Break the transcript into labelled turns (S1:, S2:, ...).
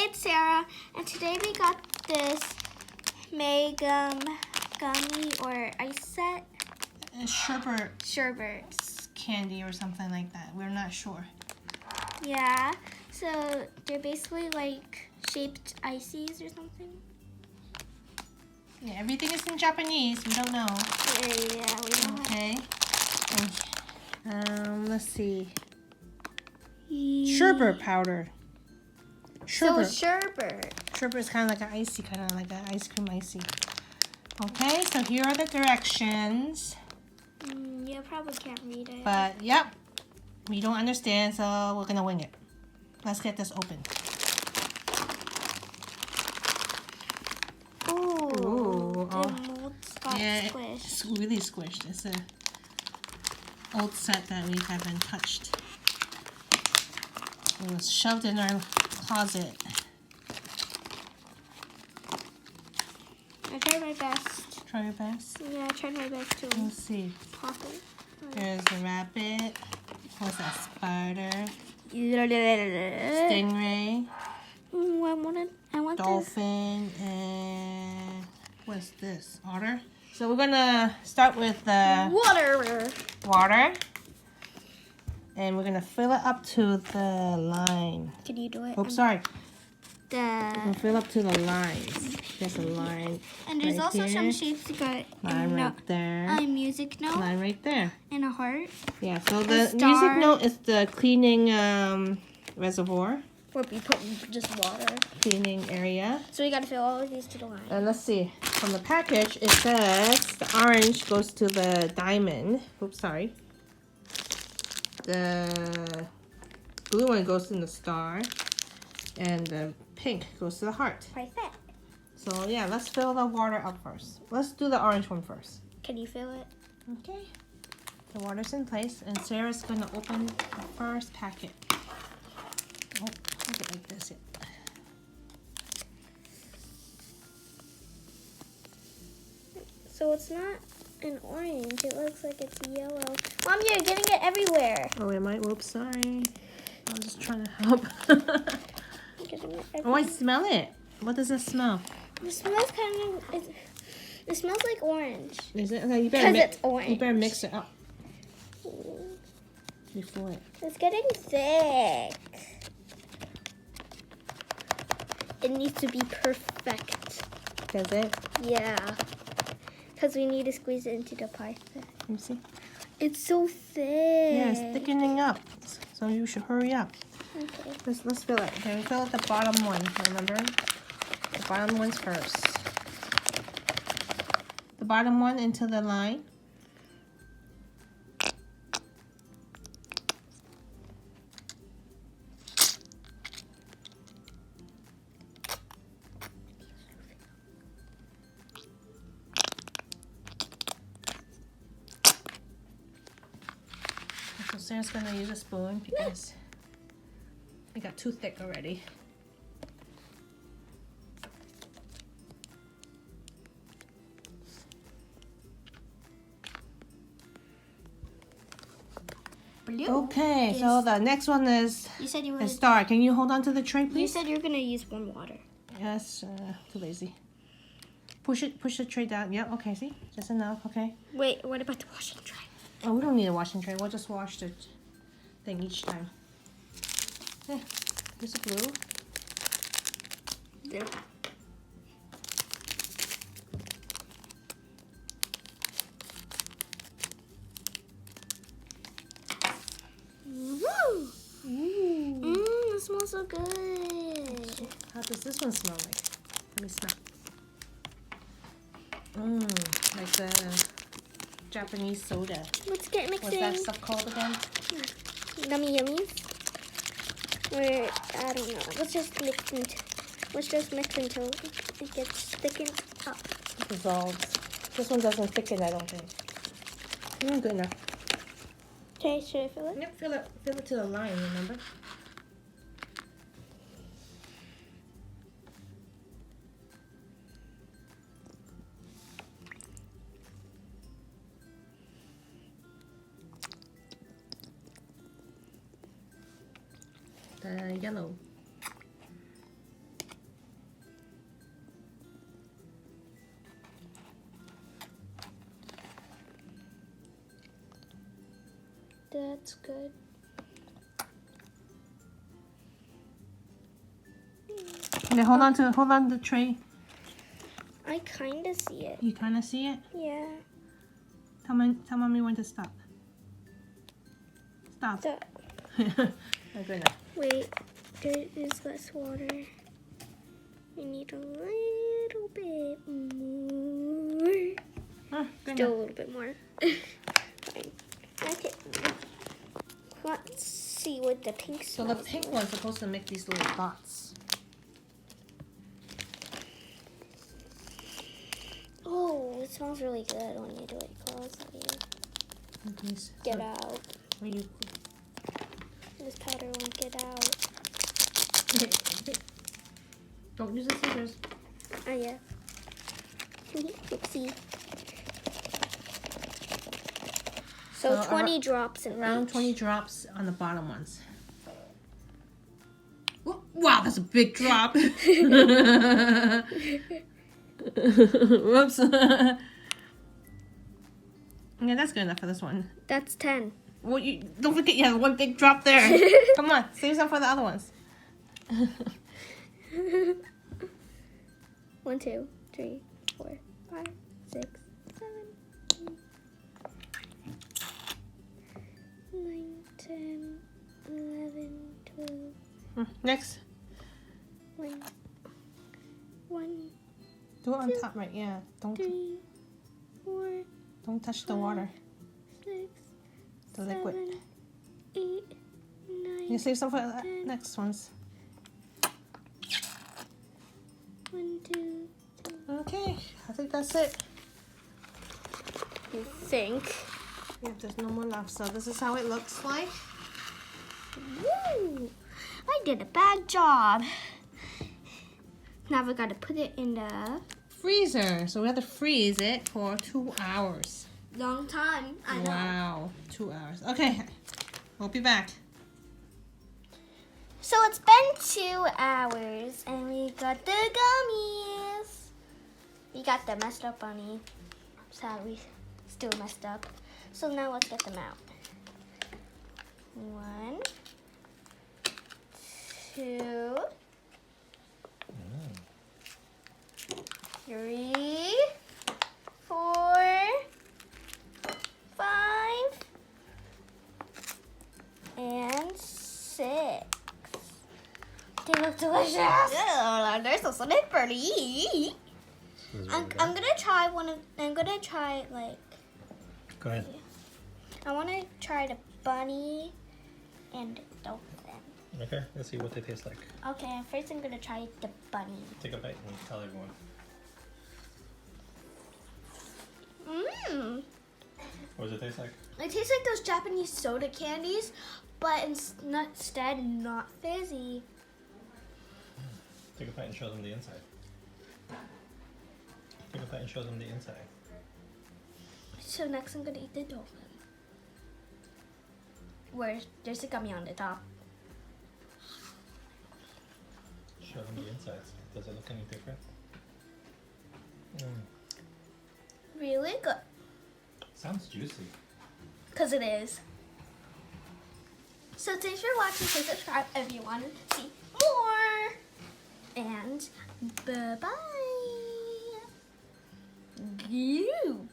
S1: it's Sarah, and today we got this Meigum gummy or ice set.
S2: Sherbet candy or something like that. We're not sure.
S1: Yeah, so they're basically like shaped ices or something.
S2: Yeah, everything is in Japanese. We don't know.
S1: Yeah, we don't.
S2: Okay. Let's see. Sherbet powder. Sherbet.
S1: So sherbet.
S2: Sherbet is kind of like an icy, kind of like an ice cream icy. Okay, so here are the directions.
S1: You probably can't read it.
S2: But, yep, we don't understand, so we're going to wing it. Let's get this open.
S1: Ooh, the molds got squished.
S2: It's really squished. It's an old set that we haven't touched. It was shoved in our closet.
S1: I tried my best.
S2: Try your best?
S1: Yeah, I tried my best to
S2: Let's see.
S1: pop it.
S2: There's a rabbit. What's that? Spider.
S1: Stingray.
S2: Stingray.
S1: Ooh, I want
S2: Dolphin. And what's this? Otter. So we're gonna start with the water. And we're gonna fill it up to the line.
S1: Can you do it?
S2: Oops, sorry.
S1: The
S2: We're gonna fill up to the lines. There's a line.
S1: and there's
S2: right
S1: also
S2: here.
S1: some shapes to go.
S2: Line right there.
S1: A music note
S2: Line right there.
S1: and a heart.
S2: Yeah. So the
S1: star.
S2: music note is the cleaning reservoir,
S1: Where we put just water.
S2: cleaning area.
S1: So we gotta fill all of these to the line.
S2: And let's see. From the package, it says the orange goes to the diamond. Oops, sorry. The blue one goes in the star. And the pink goes to the heart.
S1: Perfect.
S2: So yeah, let's fill the water up first. Let's do the orange one first.
S1: Can you feel it?
S2: Okay. The water's in place, and Sarah's gonna open the first packet. Oh, look it like this.
S1: So it's not an orange. It looks like it's yellow. Mom, you're getting it everywhere.
S2: Oh, am I? Whoops, sorry. I was just trying to help.
S1: Getting it
S2: Oh, I
S1: everywhere.
S2: smell it. What does it smell?
S1: It smells it smells like orange.
S2: Is it? Okay, you better
S1: Because it's orange.
S2: You better mix it up before it.
S1: It's getting thick. It needs to be perfect.
S2: Does it?
S1: Yeah. Because we need to squeeze it into the pie thing.
S2: Let me see.
S1: It's so thick.
S2: Yeah, it's thickening up. So you should hurry up.
S1: Okay.
S2: Let's fill it. Okay, we fill it the bottom one. Remember, the bottom one's first. The bottom one into the line. So Sarah's gonna use a spoon because it got too thick already.
S1: Blue.
S2: Okay, so the next one is
S1: You said you were.
S2: a star. Can you hold on to the tray,
S1: You
S2: please?
S1: said you were gonna use warm water.
S2: Yes, too lazy. Push the tray down. Yeah, okay, see? Just enough, okay.
S1: Wait, what about the washing tray?
S2: Oh, we don't need a washing tray. We'll just wash the thing each time. Yeah, here's a blue.
S1: There. Woo! It smells so good.
S2: How does this one smell like? Let me smell. Like the Japanese soda.
S1: Let's get
S2: What's
S1: mixing.
S2: that stuff called again?
S1: Yummy yummies. Or I don't know. Let's just mix until it gets thickened up.
S2: Dissolves. This one doesn't thicken, I don't think. Good enough.
S1: Okay, should I fill it?
S2: Yep, fill it to the line, remember? The yellow.
S1: That's good.
S2: Okay, hold on to the tray.
S1: I kind of see it.
S2: You kind of see it?
S1: Yeah.
S2: Tell mommy when to stop. Stop.
S1: Stop.
S2: Oh, good enough.
S1: Wait, there is less water. We need a little bit more.
S2: Oh, good
S1: Still a
S2: enough.
S1: little bit more. Fine. Okay. Let's see what the pink
S2: So
S1: smells
S2: the pink
S1: like.
S2: one's supposed to make these little dots.
S1: Oh, it smells really good when you do it closely.
S2: These.
S1: Get out.
S2: When you
S1: This powder won't get out.
S2: don't use the scissors.
S1: Oh, yeah. Oopsie. So 20 drops in
S2: Around
S1: each.
S2: 20 drops on the bottom ones. Wow, that's a big drop. Whoops. Yeah, that's good enough for this one.
S1: That's 10.
S2: Well, you don't forget you have one big drop there. Come on, save some for the other ones.
S1: 1, 2, 3, 4, 5, 6, 7, 8, 9, 10, 11, 12.
S2: Next.
S1: 1, 1,
S2: Do it on top, right? Yeah.
S1: 3, 4,
S2: Don't touch the water.
S1: 6,
S2: The liquid.
S1: 7, 8, 9.
S2: You save some for the next ones.
S1: 1, 2, 3.
S2: Okay, I think that's it.
S1: You think?
S2: Yeah, there's no more left. So this is how it looks like.
S1: Woo! I did a bad job. Now we gotta put it in the
S2: Freezer. So we have to freeze it for 2 hours.
S1: long time. I know.
S2: Wow, 2 hours. Okay, we'll be back.
S1: So it's been 2 hours and we got the gummies. We got the messed up bunny. Sadly, still messed up. So now let's get them out. 1, 2, 3, 4, 5, and 6. They look delicious. Oh, they're so slippery. I'm gonna try like.
S2: Go ahead.
S1: I want to try the bunny and dolphin.
S3: Okay, let's see what they taste like.
S1: Okay, first I'm gonna try the bunny.
S3: Take a bite and tell everyone.
S1: Mmm.
S3: What does it taste like?
S1: It tastes like those Japanese soda candies, but instead not fizzy.
S3: Take a bite and show them the inside. Take a bite and show them the inside.
S1: So next I'm gonna eat the dolphin. Where there's a gummy on the top.
S3: Show them the insides. Does it look any different?
S1: Really good.
S3: Sounds juicy.
S1: Because it is. So thanks for watching. Please subscribe if you want to see more. And bye-bye. You.